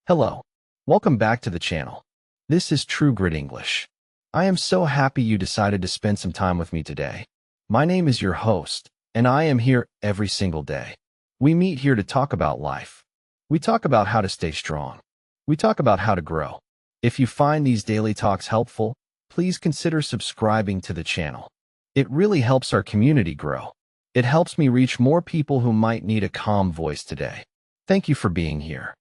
Hello. Welcome back to the channel. This is TrueGritEnglish. I am so happy you decided to spend some time with me today. My name is your host, and I am here every single day. We meet here to talk about life. We talk about how to stay strong. We talk about how to grow. If you find these daily talks helpful, please consider subscribing to the channel. It really helps our community grow. It helps me reach more people who might need a calm voice today. Thank you for being here.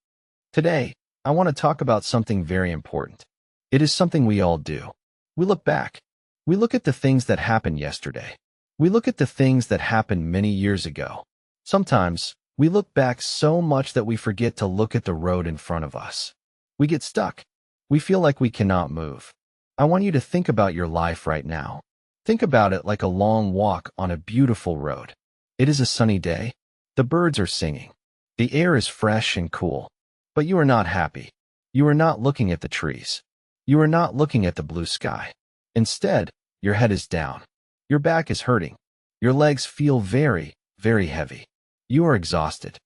Today, I want to talk about something very important. It is something we all do. We look back. We look at the things that happened yesterday. We look at the things that happened many years ago. Sometimes, we look back so much that we forget to look at the road in front of us. We get stuck. We feel like we cannot move. I want you to think about your life right now. Think about it like a long walk on a beautiful road. It is a sunny day. The birds are singing. The air is fresh and cool. But you are not happy. You are not looking at the trees. You are not looking at the blue sky. Instead, your head is down. Your back is hurting. Your legs feel very, very heavy. You are exhausted.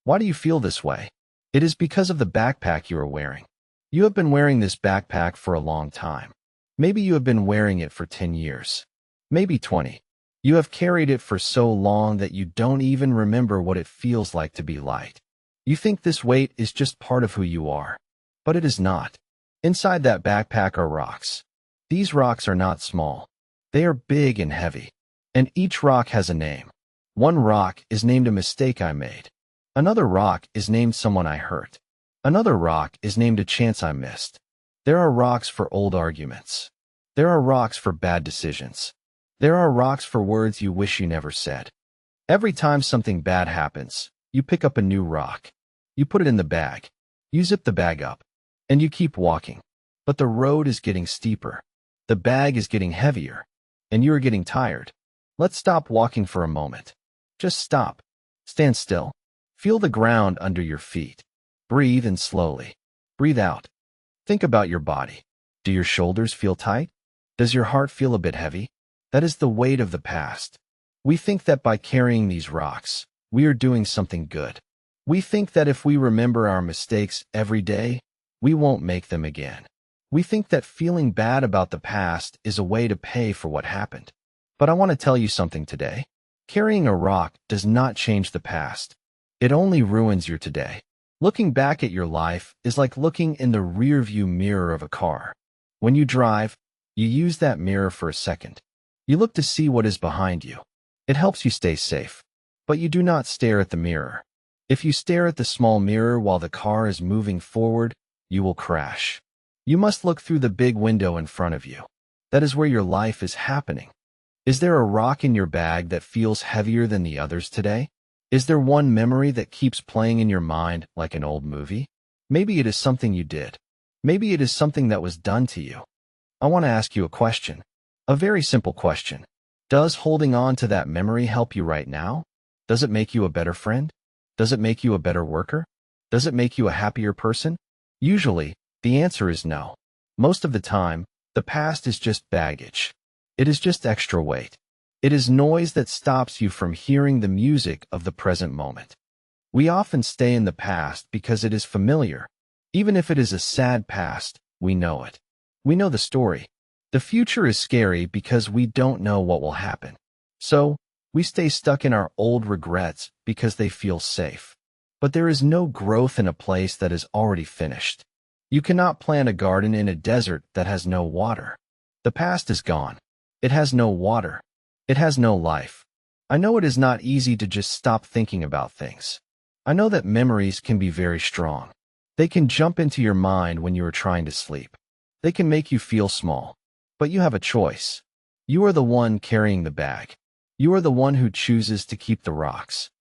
Why do you feel this way? It is because of the backpack you are wearing. You have been wearing this backpack for a long time. Maybe you have been wearing it for 10 years. Maybe 20. You have carried it for so long that you don't even remember what it feels like to be light. You think this weight is just part of who you are, but it is not. Inside that backpack are rocks. These rocks are not small. They are big and heavy, and each rock has a name. One rock is named a mistake I made. Another rock is named someone I hurt. Another rock is named a chance I missed. There are rocks for old arguments. There are rocks for bad decisions. There are rocks for words you wish you never said. Every time something bad happens, you pick up a new rock. You put it in the bag. You zip the bag up. And you keep walking. But the road is getting steeper. The bag is getting heavier. And you are getting tired. Let's stop walking for a moment. Just stop. Stand still. Feel the ground under your feet. Breathe in slowly. Breathe out. Think about your body. Do your shoulders feel tight? Does your heart feel a bit heavy? That is the weight of the past. We think that by carrying these rocks, we are doing something good. We think that if we remember our mistakes every day, we won't make them again. We think that feeling bad about the past is a way to pay for what happened. But I want to tell you something today. Carrying a rock does not change the past. It only ruins your today. Looking back at your life is like looking in the rearview mirror of a car. When you drive, you use that mirror for a second. You look to see what is behind you. It helps you stay safe. But you do not stare at the mirror. If you stare at the small mirror while the car is moving forward, you will crash. You must look through the big window in front of you. That is where your life is happening. Is there a rock in your bag that feels heavier than the others today? Is there one memory that keeps playing in your mind like an old movie? Maybe it is something you did. Maybe it is something that was done to you. I want to ask you a question. A very simple question. Does holding on to that memory help you right now? Does it make you a better friend? Does it make you a better worker? Does it make you a happier person? Usually, the answer is no. Most of the time, the past is just baggage. It is just extra weight. It is noise that stops you from hearing the music of the present moment. We often stay in the past because it is familiar. Even if it is a sad past, we know it. We know the story. The future is scary because we don't know what will happen. So, we stay stuck in our old regrets because they feel safe. But there is no growth in a place that is already finished. You cannot plant a garden in a desert that has no water. The past is gone. It has no water. It has no life. I know it is not easy to just stop thinking about things. I know that memories can be very strong. They can jump into your mind when you are trying to sleep. They can make you feel small. But you have a choice. You are the one carrying the bag. You are the one who chooses to keep the rocks.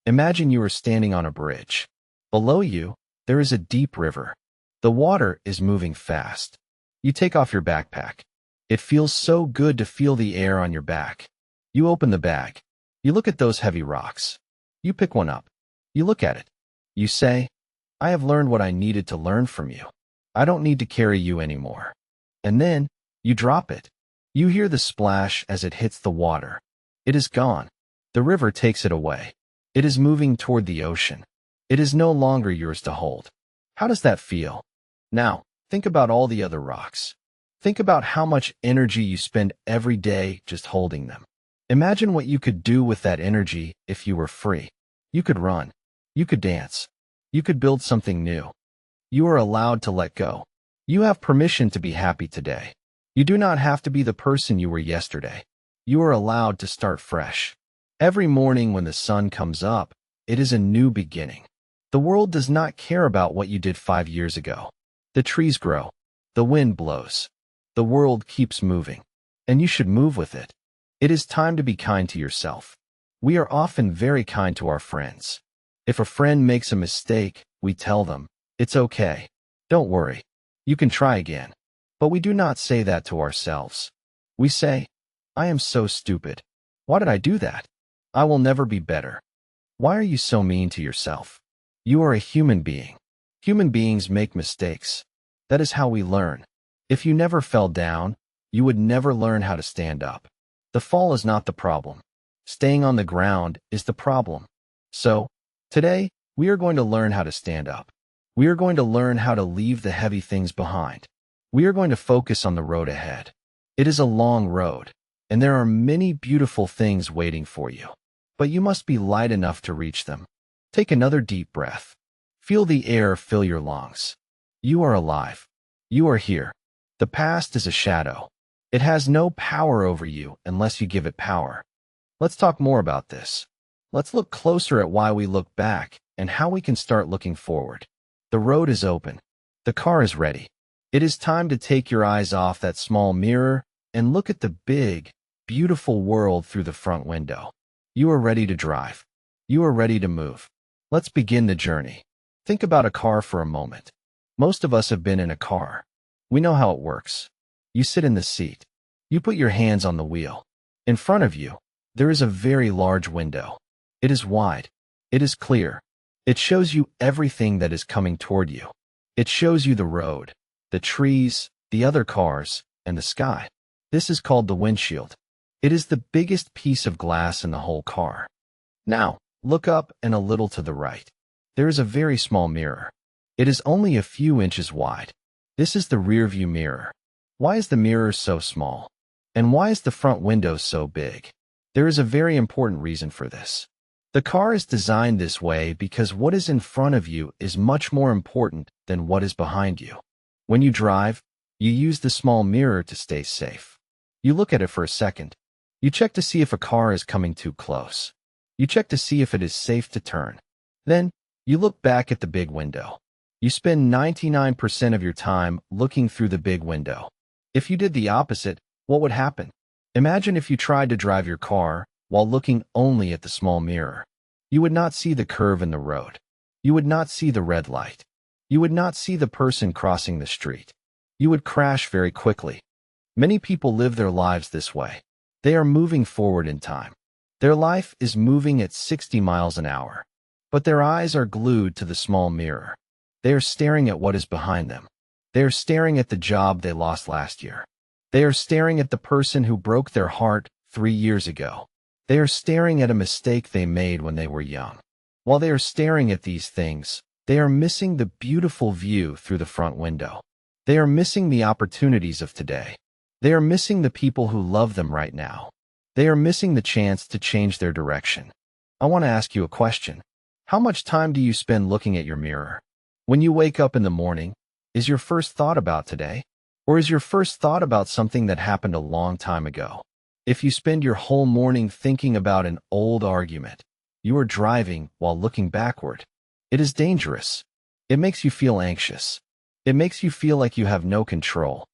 Imagine you are standing on a bridge. Below you, there is a deep river. The water is moving fast. You take off your backpack. It feels so good to feel the air on your back. You open the bag. You look at those heavy rocks. You pick one up. You look at it. You say, I have learned what I needed to learn from you. I don't need to carry you anymore. And then, you drop it. You hear the splash as it hits the water. It is gone. The river takes it away. It is moving toward the ocean. It is no longer yours to hold. How does that feel? Now, think about all the other rocks. Think about how much energy you spend every day just holding them. Imagine what you could do with that energy if you were free. You could run. You could dance. You could build something new. You are allowed to let go. You have permission to be happy today. You do not have to be the person you were yesterday. You are allowed to start fresh. Every morning when the sun comes up, it is a new beginning. The world does not care about what you did 5 years ago. The trees grow. The wind blows. The world keeps moving. And you should move with it. It is time to be kind to yourself. We are often very kind to our friends. If a friend makes a mistake, we tell them, "It's okay. Don't worry. You can try again." But we do not say that to ourselves. We say, "I am so stupid. Why did I do that? I will never be better." Why are you so mean to yourself? You are a human being. Human beings make mistakes. That is how we learn. If you never fell down, you would never learn how to stand up. The fall is not the problem. Staying on the ground is the problem. So, today, we are going to learn how to stand up. We are going to learn how to leave the heavy things behind. We are going to focus on the road ahead. It is a long road, and there are many beautiful things waiting for you. But you must be light enough to reach them. Take another deep breath. Feel the air fill your lungs. You are alive. You are here. The past is a shadow. It has no power over you unless you give it power. Let's talk more about this. Let's look closer at why we look back and how we can start looking forward. The road is open. The car is ready. It is time to take your eyes off that small mirror and look at the big, beautiful world through the front window. You are ready to drive. You are ready to move. Let's begin the journey. Think about a car for a moment. Most of us have been in a car. We know how it works. You sit in the seat. You put your hands on the wheel. In front of you, there is a very large window. It is wide. It is clear. It shows you everything that is coming toward you. It shows you the road, the trees, the other cars, and the sky. This is called the windshield. It is the biggest piece of glass in the whole car. Now, look up and a little to the right. There is a very small mirror. It is only a few inches wide. This is the rearview mirror. Why is the mirror so small? And why is the front window so big? There is a very important reason for this. The car is designed this way because what is in front of you is much more important than what is behind you. When you drive, you use the small mirror to stay safe. You look at it for a second. You check to see if a car is coming too close. You check to see if it is safe to turn. Then, you look back at the big window. You spend 99% of your time looking through the big window. If you did the opposite, what would happen? Imagine if you tried to drive your car while looking only at the small mirror. You would not see the curve in the road. You would not see the red light. You would not see the person crossing the street. You would crash very quickly. Many people live their lives this way. They are moving forward in time. Their life is moving at 60 miles an hour. But their eyes are glued to the small mirror. They are staring at what is behind them. They are staring at the job they lost last year. They are staring at the person who broke their heart 3 years ago. They are staring at a mistake they made when they were young. While they are staring at these things, they are missing the beautiful view through the front window. They are missing the opportunities of today. They are missing the people who love them right now. They are missing the chance to change their direction. I want to ask you a question. How much time do you spend looking at your mirror? When you wake up in the morning, is your first thought about today? Or is your first thought about something that happened a long time ago? If you spend your whole morning thinking about an old argument, you are driving while looking backward. It is dangerous. It makes you feel anxious. It makes you feel like you have no control.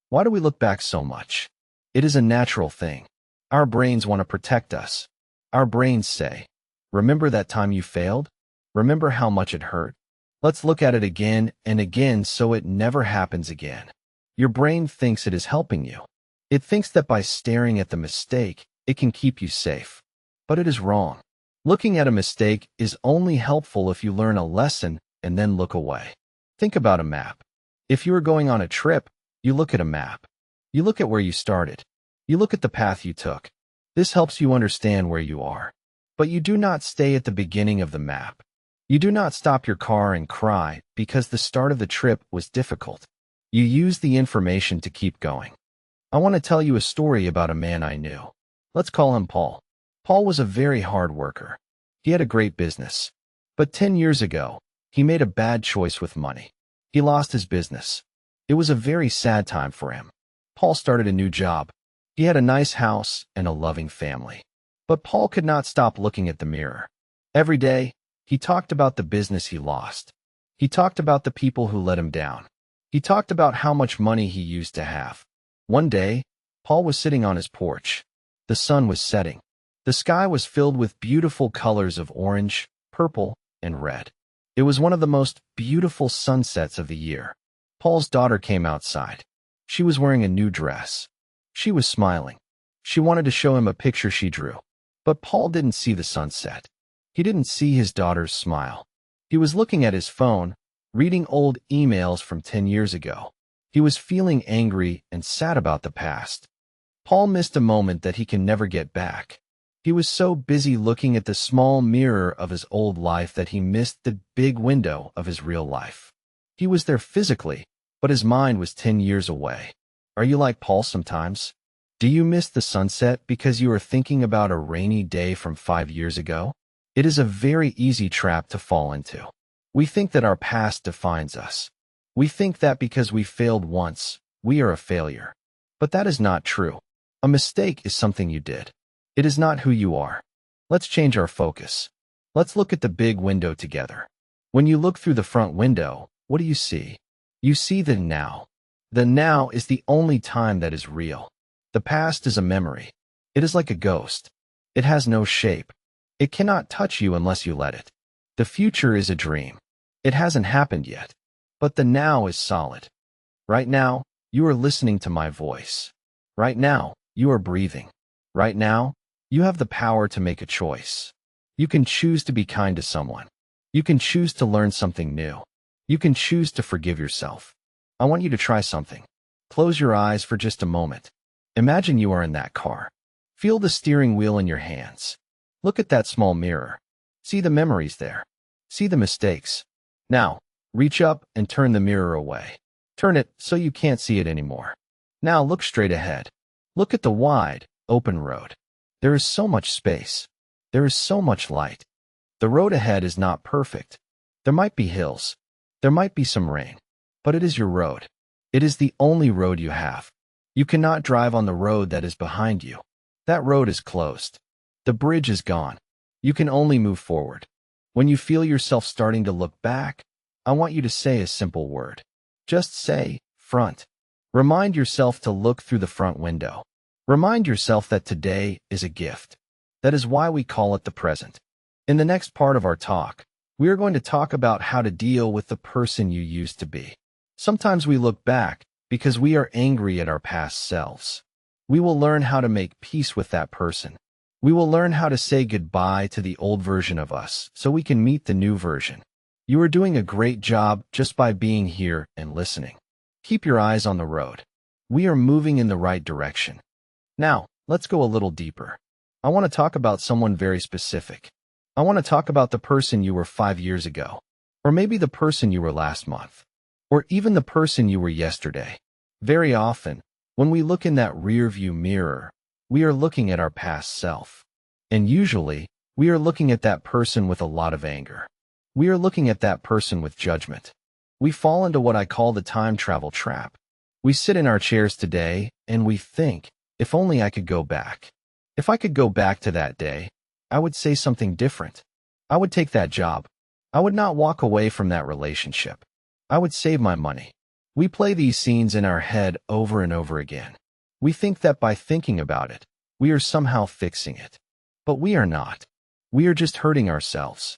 Why do we look back so much? It is a natural thing. Our brains want to protect us. Our brains say, "Remember that time you failed? Remember how much it hurt? Let's look at it again and again so it never happens again." Your brain thinks it is helping you. It thinks that by staring at the mistake, it can keep you safe. But it is wrong. Looking at a mistake is only helpful if you learn a lesson and then look away. Think about a map. If you are going on a trip, you look at a map. You look at where you started. You look at the path you took. This helps you understand where you are. But you do not stay at the beginning of the map. You do not stop your car and cry because the start of the trip was difficult. You use the information to keep going. I want to tell you a story about a man I knew. Let's call him Paul. Paul was a very hard worker. He had a great business. But 10 years ago, he made a bad choice with money. He lost his business. It was a very sad time for him. Paul started a new job. He had a nice house and a loving family. But Paul could not stop looking at the mirror. Every day, he talked about the business he lost. He talked about the people who let him down. He talked about how much money he used to have. One day, Paul was sitting on his porch. The sun was setting. The sky was filled with beautiful colors of orange, purple, and red. It was one of the most beautiful sunsets of the year. Paul's daughter came outside. She was wearing a new dress. She was smiling. She wanted to show him a picture she drew. But Paul didn't see the sunset. He didn't see his daughter's smile. He was looking at his phone, reading old emails from 10 years ago. He was feeling angry and sad about the past. Paul missed a moment that he can never get back. He was so busy looking at the small mirror of his old life that he missed the big window of his real life. He was there physically, but his mind was 10 years away. Are you like Paul sometimes? Do you miss the sunset because you are thinking about a rainy day from 5 years ago? It is a very easy trap to fall into. We think that our past defines us. We think that because we failed once, we are a failure. But that is not true. A mistake is something you did. It is not who you are. Let's change our focus. Let's look at the big window together. When you look through the front window, what do you see? You see the now. The now is the only time that is real. The past is a memory. It is like a ghost. It has no shape. It cannot touch you unless you let it. The future is a dream. It hasn't happened yet. But the now is solid. Right now, you are listening to my voice. Right now, you are breathing. Right now, you have the power to make a choice. You can choose to be kind to someone. You can choose to learn something new. You can choose to forgive yourself. I want you to try something. Close your eyes for just a moment. Imagine you are in that car. Feel the steering wheel in your hands. Look at that small mirror. See the memories there. See the mistakes. Now, reach up and turn the mirror away. Turn it so you can't see it anymore. Now look straight ahead. Look at the wide, open road. There is so much space. There is so much light. The road ahead is not perfect. There might be hills. There might be some rain. But it is your road. It is the only road you have. You cannot drive on the road that is behind you. That road is closed. The bridge is gone. You can only move forward. When you feel yourself starting to look back, I want you to say a simple word. Just say, front. Remind yourself to look through the front window. Remind yourself that today is a gift. That is why we call it the present. In the next part of our talk, we are going to talk about how to deal with the person you used to be. Sometimes we look back because we are angry at our past selves. We will learn how to make peace with that person. We will learn how to say goodbye to the old version of us so we can meet the new version. You are doing a great job just by being here and listening. Keep your eyes on the road. We are moving in the right direction. Now, let's go a little deeper. I want to talk about someone very specific. I want to talk about the person you were 5 years ago, or maybe the person you were last month, or even the person you were yesterday. Very often, when we look in that rearview mirror, we are looking at our past self. And usually, we are looking at that person with a lot of anger. We are looking at that person with judgment. We fall into what I call the time travel trap. We sit in our chairs today and we think, if only I could go back. If I could go back to that day, I would say something different. I would take that job. I would not walk away from that relationship. I would save my money. We play these scenes in our head over and over again. We think that by thinking about it, we are somehow fixing it. But we are not. We are just hurting ourselves.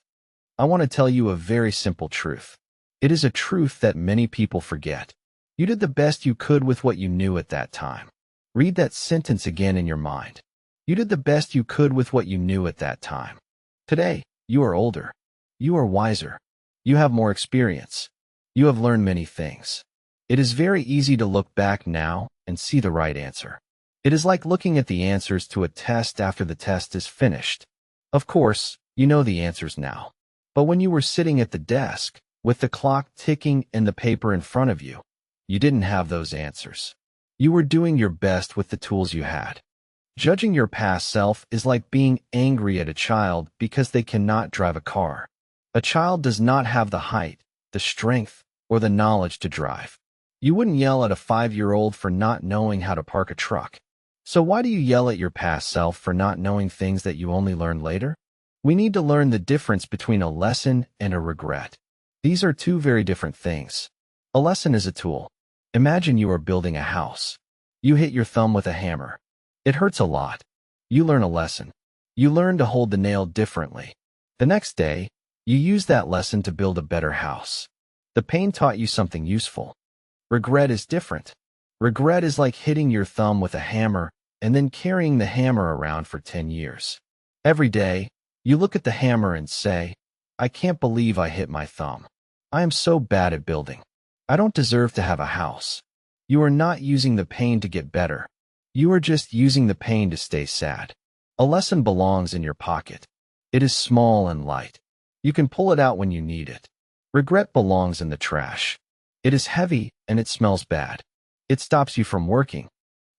I want to tell you a very simple truth. It is a truth that many people forget. You did the best you could with what you knew at that time. Read that sentence again in your mind. You did the best you could with what you knew at that time. Today, you are older. You are wiser. You have more experience. You have learned many things. It is very easy to look back now and see the right answer. It is like looking at the answers to a test after the test is finished. Of course, you know the answers now. But when you were sitting at the desk, with the clock ticking and the paper in front of you, you didn't have those answers. You were doing your best with the tools you had. Judging your past self is like being angry at a child because they cannot drive a car. A child does not have the height, the strength, or the knowledge to drive. You wouldn't yell at a 5-year-old for not knowing how to park a truck. So why do you yell at your past self for not knowing things that you only learned later? We need to learn the difference between a lesson and a regret. These are two very different things. A lesson is a tool. Imagine you are building a house. You hit your thumb with a hammer. It hurts a lot. You learn a lesson. You learn to hold the nail differently. The next day, you use that lesson to build a better house. The pain taught you something useful. Regret is different. Regret is like hitting your thumb with a hammer and then carrying the hammer around for 10 years. Every day, you look at the hammer and say, I can't believe I hit my thumb. I am so bad at building. I don't deserve to have a house. You are not using the pain to get better. You are just using the pain to stay sad. A lesson belongs in your pocket. It is small and light. You can pull it out when you need it. Regret belongs in the trash. It is heavy and it smells bad. It stops you from working.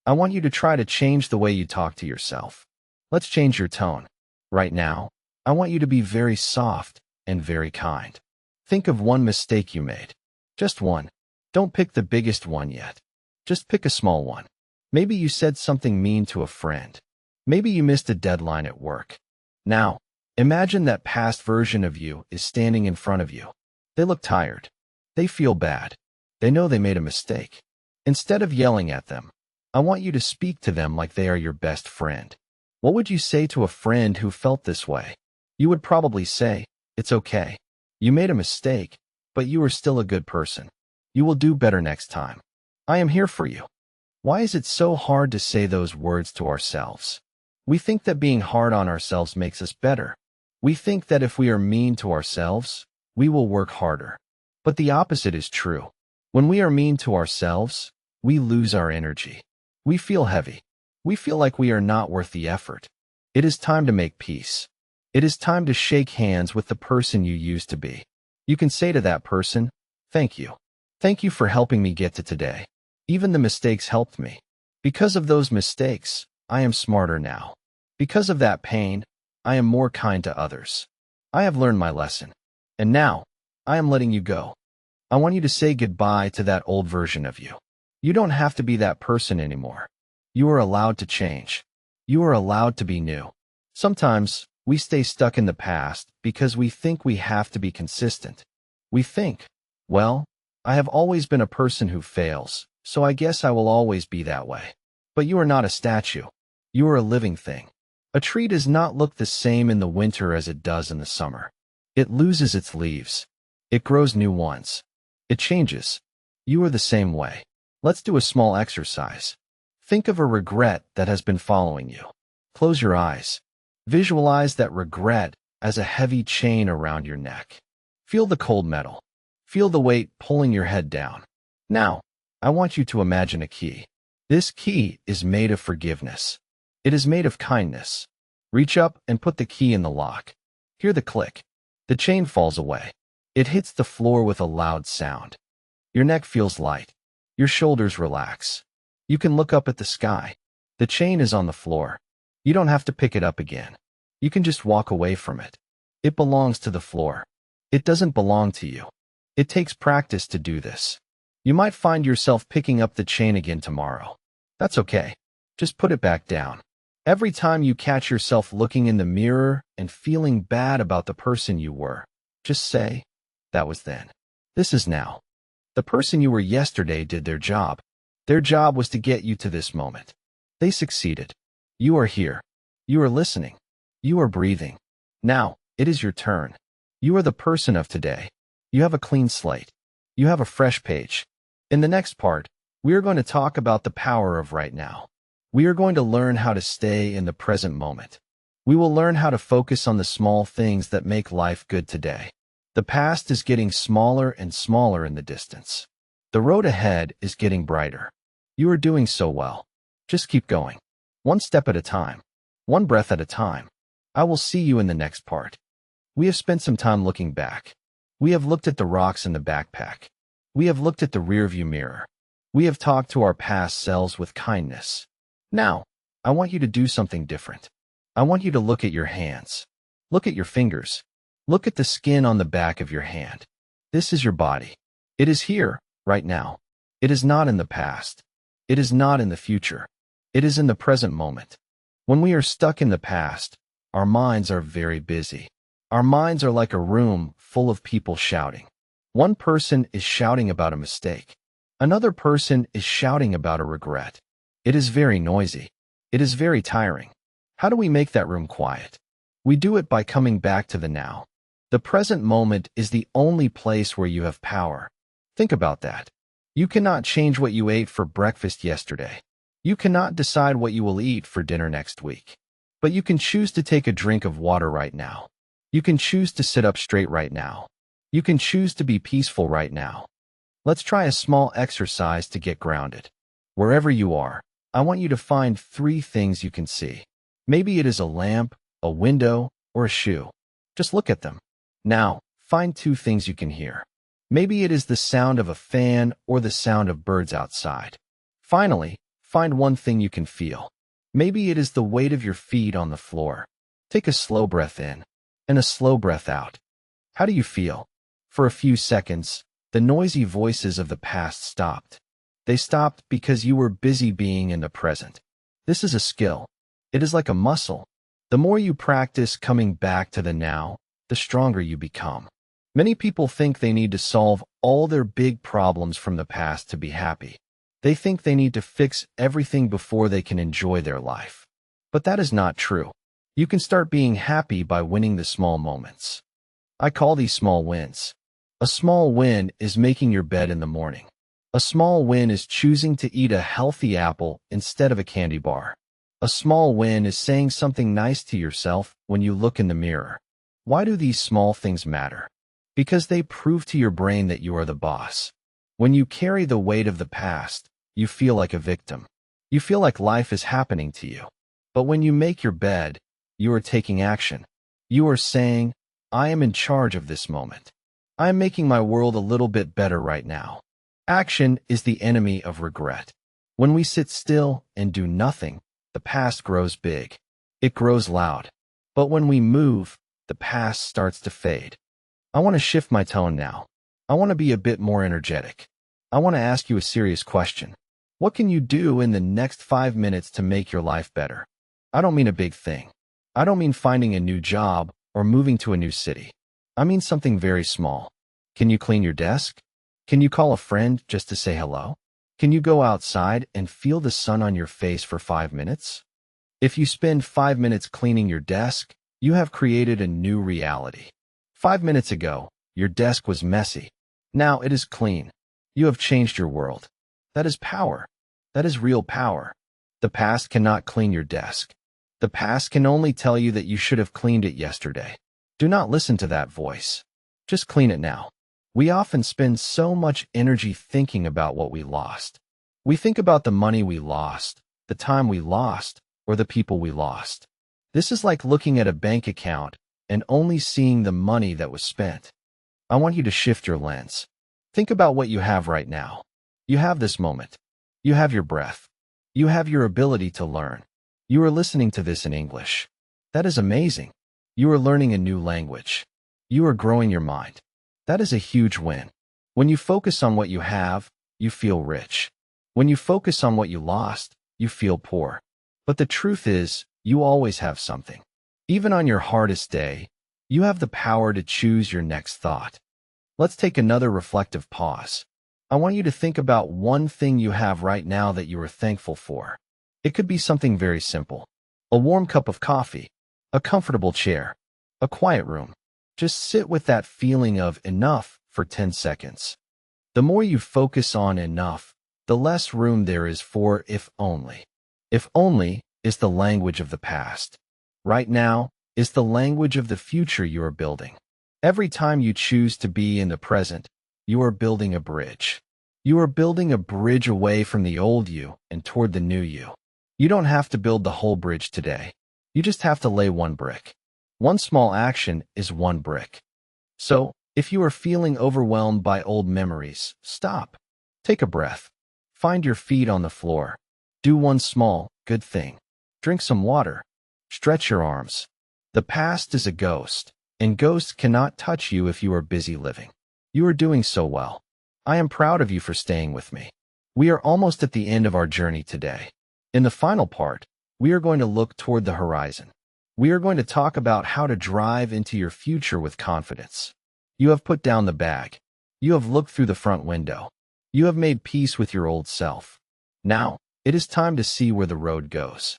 I want you to try to change the way you talk to yourself. Let's change your tone. Right now, I want you to be very soft and very kind. Think of one mistake you made. Just one. Don't pick the biggest one yet. Just pick a small one. Maybe you said something mean to a friend. Maybe you missed a deadline at work. Now, imagine that past version of you is standing in front of you. They look tired. They feel bad. They know they made a mistake. Instead of yelling at them, I want you to speak to them like they are your best friend. What would you say to a friend who felt this way? You would probably say, it's okay. You made a mistake, but you are still a good person. You will do better next time. I am here for you. Why is it so hard to say those words to ourselves? We think that being hard on ourselves makes us better. We think that if we are mean to ourselves, we will work harder. But the opposite is true. When we are mean to ourselves, we lose our energy. We feel heavy. We feel like we are not worth the effort. It is time to make peace. It is time to shake hands with the person you used to be. You can say to that person, thank you. Thank you for helping me get to today. Even the mistakes helped me. Because of those mistakes, I am smarter now. Because of that pain, I am more kind to others. I have learned my lesson. And now, I am letting you go. I want you to say goodbye to that old version of you. You don't have to be that person anymore. You are allowed to change. You are allowed to be new. Sometimes, we stay stuck in the past because we think we have to be consistent. We think, well, I have always been a person who fails, so I guess I will always be that way. But you are not a statue. You are a living thing. A tree does not look the same in the winter as it does in the summer. It loses its leaves. It grows new ones. It changes. You are the same way. Let's do a small exercise. Think of a regret that has been following you. Close your eyes. Visualize that regret as a heavy chain around your neck. Feel the cold metal. Feel the weight pulling your head down. Now, I want you to imagine a key. This key is made of forgiveness. It is made of kindness. Reach up and put the key in the lock. Hear the click. The chain falls away. It hits the floor with a loud sound. Your neck feels light. Your shoulders relax. You can look up at the sky. The chain is on the floor. You don't have to pick it up again. You can just walk away from it. It belongs to the floor. It doesn't belong to you. It takes practice to do this. You might find yourself picking up the chain again tomorrow. That's okay. Just put it back down. Every time you catch yourself looking in the mirror and feeling bad about the person you were, just say, that was then. This is now. The person you were yesterday did their job. Their job was to get you to this moment. They succeeded. You are here. You are listening. You are breathing. Now, it is your turn. You are the person of today. You have a clean slate. You have a fresh page. In the next part, we are going to talk about the power of right now. We are going to learn how to stay in the present moment. We will learn how to focus on the small things that make life good today. The past is getting smaller and smaller in the distance. The road ahead is getting brighter. You are doing so well. Just keep going. One step at a time. One breath at a time. I will see you in the next part. We have spent some time looking back. We have looked at the rocks in the backpack. We have looked at the rearview mirror. We have talked to our past selves with kindness. Now, I want you to do something different. I want you to look at your hands. Look at your fingers. Look at the skin on the back of your hand. This is your body. It is here, right now. It is not in the past. It is not in the future. It is in the present moment. When we are stuck in the past, our minds are very busy. Our minds are like a room full of people shouting. One person is shouting about a mistake. Another person is shouting about a regret. It is very noisy. It is very tiring. How do we make that room quiet? We do it by coming back to the now. The present moment is the only place where you have power. Think about that. You cannot change what you ate for breakfast yesterday. You cannot decide what you will eat for dinner next week. But you can choose to take a drink of water right now. You can choose to sit up straight right now. You can choose to be peaceful right now. Let's try a small exercise to get grounded. Wherever you are, I want you to find 3 things you can see. Maybe it is a lamp, a window, or a shoe. Just look at them. Now, find 2 things you can hear. Maybe it is the sound of a fan or the sound of birds outside. Finally, find 1 thing you can feel. Maybe it is the weight of your feet on the floor. Take a slow breath in and a slow breath out. How do you feel? For a few seconds, the noisy voices of the past stopped. They stopped because you were busy being in the present. This is a skill. It is like a muscle. The more you practice coming back to the now, the stronger you become. Many people think they need to solve all their big problems from the past to be happy. They think they need to fix everything before they can enjoy their life. But that is not true. You can start being happy by winning the small moments. I call these small wins. A small win is making your bed in the morning. A small win is choosing to eat a healthy apple instead of a candy bar. A small win is saying something nice to yourself when you look in the mirror. Why do these small things matter? Because they prove to your brain that you are the boss. When you carry the weight of the past, you feel like a victim. You feel like life is happening to you. But when you make your bed, you are taking action. You are saying, I am in charge of this moment. I am making my world a little bit better right now. Action is the enemy of regret. When we sit still and do nothing, the past grows big. It grows loud. But when we move, the past starts to fade. I want to shift my tone now. I want to be a bit more energetic. I want to ask you a serious question. What can you do in the next 5 minutes to make your life better? I don't mean a big thing. I don't mean finding a new job or moving to a new city. I mean something very small. Can you clean your desk? Can you call a friend just to say hello? Can you go outside and feel the sun on your face for 5 minutes? If you spend 5 minutes cleaning your desk, you have created a new reality. 5 minutes ago, your desk was messy. Now it is clean. You have changed your world. That is power. That is real power. The past cannot clean your desk. The past can only tell you that you should have cleaned it yesterday. Do not listen to that voice. Just clean it now. We often spend so much energy thinking about what we lost. We think about the money we lost, the time we lost, or the people we lost. This is like looking at a bank account and only seeing the money that was spent. I want you to shift your lens. Think about what you have right now. You have this moment. You have your breath. You have your ability to learn. You are listening to this in English. That is amazing. You are learning a new language. You are growing your mind. That is a huge win. When you focus on what you have, you feel rich. When you focus on what you lost, you feel poor. But the truth is, you always have something. Even on your hardest day, you have the power to choose your next thought. Let's take another reflective pause. I want you to think about one thing you have right now that you are thankful for. It could be something very simple. A warm cup of coffee, a comfortable chair, a quiet room. Just sit with that feeling of enough for 10 seconds. The more you focus on enough, the less room there is for if only. If only is the language of the past. Right now is the language of the future you are building. Every time you choose to be in the present, you are building a bridge. You are building a bridge away from the old you and toward the new you. You don't have to build the whole bridge today. You just have to lay one brick. One small action is one brick. So, if you are feeling overwhelmed by old memories, stop. Take a breath. Find your feet on the floor. Do one small, good thing. Drink some water. Stretch your arms. The past is a ghost, and ghosts cannot touch you if you are busy living. You are doing so well. I am proud of you for staying with me. We are almost at the end of our journey today. In the final part, we are going to look toward the horizon. We are going to talk about how to drive into your future with confidence. You have put down the bag. You have looked through the front window. You have made peace with your old self. Now, it is time to see where the road goes.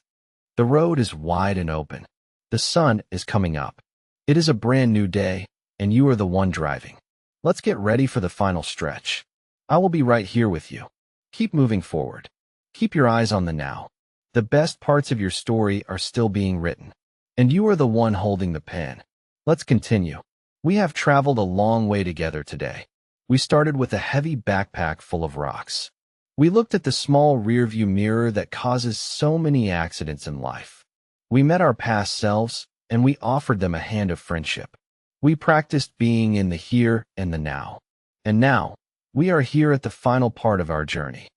The road is wide and open. The sun is coming up. It is a brand new day, and you are the one driving. Let's get ready for the final stretch. I will be right here with you. Keep moving forward. Keep your eyes on the now. The best parts of your story are still being written, and you are the one holding the pen. Let's continue. We have traveled a long way together today. We started with a heavy backpack full of rocks. We looked at the small rearview mirror that causes so many accidents in life. We met our past selves, and we offered them a hand of friendship. We practiced being in the here and the now. And now, we are here at the final part of our journey.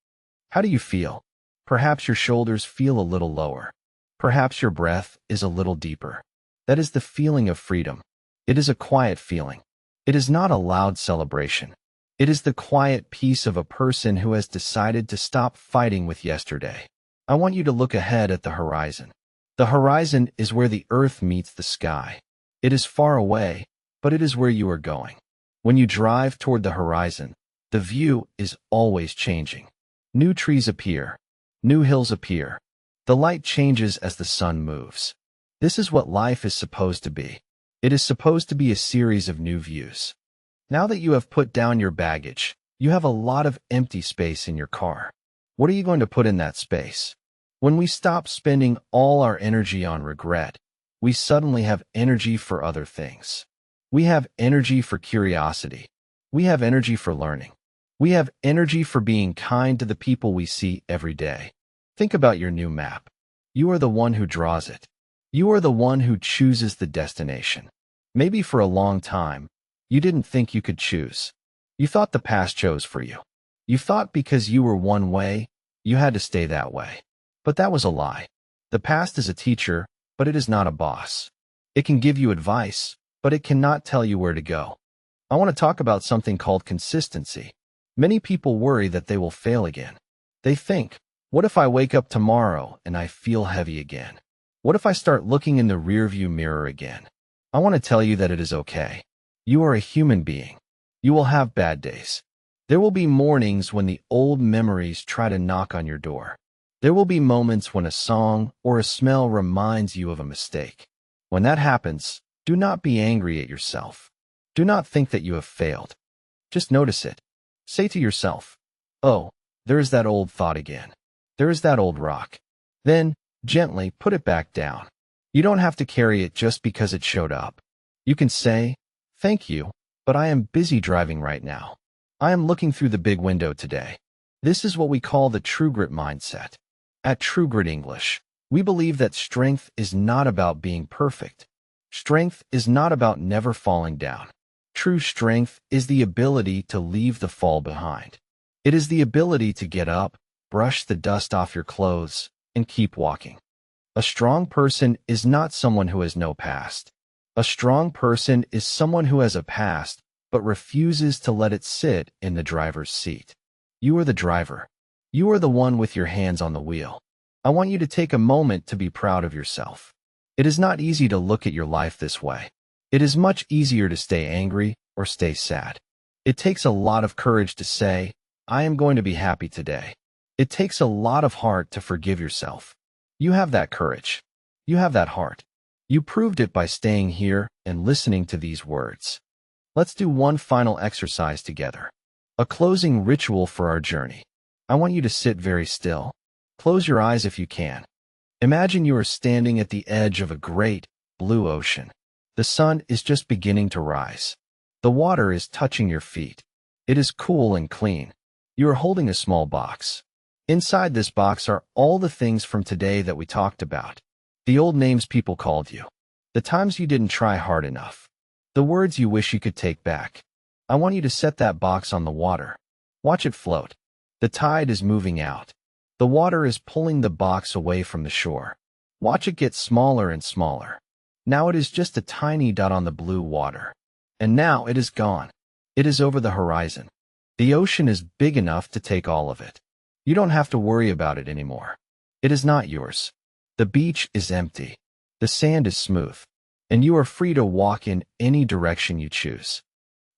How do you feel? Perhaps your shoulders feel a little lower. Perhaps your breath is a little deeper. That is the feeling of freedom. It is a quiet feeling. It is not a loud celebration. It is the quiet peace of a person who has decided to stop fighting with yesterday. I want you to look ahead at the horizon. The horizon is where the earth meets the sky. It is far away, but it is where you are going. When you drive toward the horizon, the view is always changing. New trees appear. New hills appear. The light changes as the sun moves. This is what life is supposed to be. It is supposed to be a series of new views. Now that you have put down your baggage, you have a lot of empty space in your car. What are you going to put in that space? When we stop spending all our energy on regret, we suddenly have energy for other things. We have energy for curiosity. We have energy for learning. We have energy for being kind to the people we see every day. Think about your new map. You are the one who draws it. You are the one who chooses the destination. Maybe for a long time, you didn't think you could choose. You thought the past chose for you. You thought because you were one way, you had to stay that way. But that was a lie. The past is a teacher, but it is not a boss. It can give you advice, but it cannot tell you where to go. I want to talk about something called consistency. Many people worry that they will fail again. They think, what if I wake up tomorrow and I feel heavy again? What if I start looking in the rearview mirror again? I want to tell you that it is okay. You are a human being. You will have bad days. There will be mornings when the old memories try to knock on your door. There will be moments when a song or a smell reminds you of a mistake. When that happens, do not be angry at yourself. Do not think that you have failed. Just notice it. Say to yourself, oh, there is that old thought again. There is that old rock. Then, gently put it back down. You don't have to carry it just because it showed up. You can say, thank you, but I am busy driving right now. I am looking through the big window today. This is what we call the true grit mindset. At True Grit English, we believe that strength is not about being perfect. Strength is not about never falling down. True strength is the ability to leave the fall behind. It is the ability to get up, brush the dust off your clothes, and keep walking. A strong person is not someone who has no past. A strong person is someone who has a past, but refuses to let it sit in the driver's seat. You are the driver. You are the one with your hands on the wheel. I want you to take a moment to be proud of yourself. It is not easy to look at your life this way. It is much easier to stay angry or stay sad. It takes a lot of courage to say, I am going to be happy today. It takes a lot of heart to forgive yourself. You have that courage. You have that heart. You proved it by staying here and listening to these words. Let's do one final exercise together. A closing ritual for our journey. I want you to sit very still. Close your eyes if you can. Imagine you are standing at the edge of a great blue ocean. The sun is just beginning to rise. The water is touching your feet. It is cool and clean. You are holding a small box. Inside this box are all the things from today that we talked about. The old names people called you. The times you didn't try hard enough. The words you wish you could take back. I want you to set that box on the water. Watch it float. The tide is moving out. The water is pulling the box away from the shore. Watch it get smaller and smaller. Now it is just a tiny dot on the blue water. And now it is gone. It is over the horizon. The ocean is big enough to take all of it. You don't have to worry about it anymore. It is not yours. The beach is empty. The sand is smooth. And you are free to walk in any direction you choose.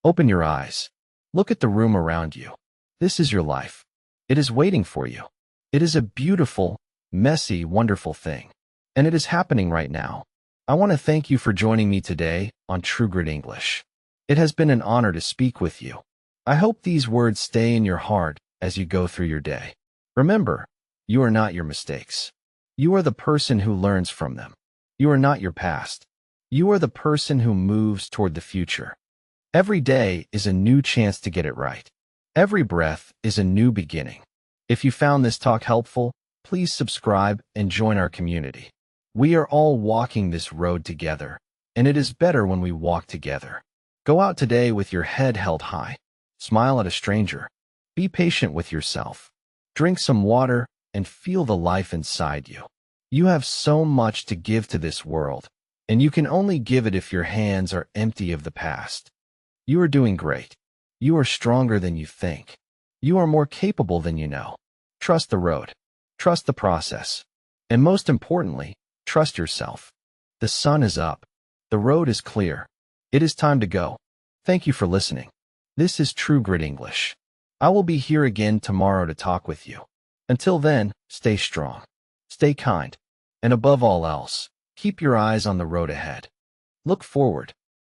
Open your eyes. Look at the room around you. This is your life. It is waiting for you. It is a beautiful, messy, wonderful thing. And it is happening right now. I want to thank you for joining me today on TrueGritEnglish. It has been an honor to speak with you. I hope these words stay in your heart as you go through your day. Remember, you are not your mistakes. You are the person who learns from them. You are not your past. You are the person who moves toward the future. Every day is a new chance to get it right. Every breath is a new beginning. If you found this talk helpful, please subscribe and join our community. We are all walking this road together, and it is better when we walk together. Go out today with your head held high. Smile at a stranger. Be patient with yourself. Drink some water and feel the life inside you. You have so much to give to this world, and you can only give it if your hands are empty of the past. You are doing great. You are stronger than you think. You are more capable than you know. Trust the road. Trust the process. And most importantly, trust yourself. The sun is up. The road is clear. It is time to go. Thank you for listening. This is TrueGritEnglish. I will be here again tomorrow to talk with you. Until then, stay strong. Stay kind. And above all else, keep your eyes on the road ahead. Look forward.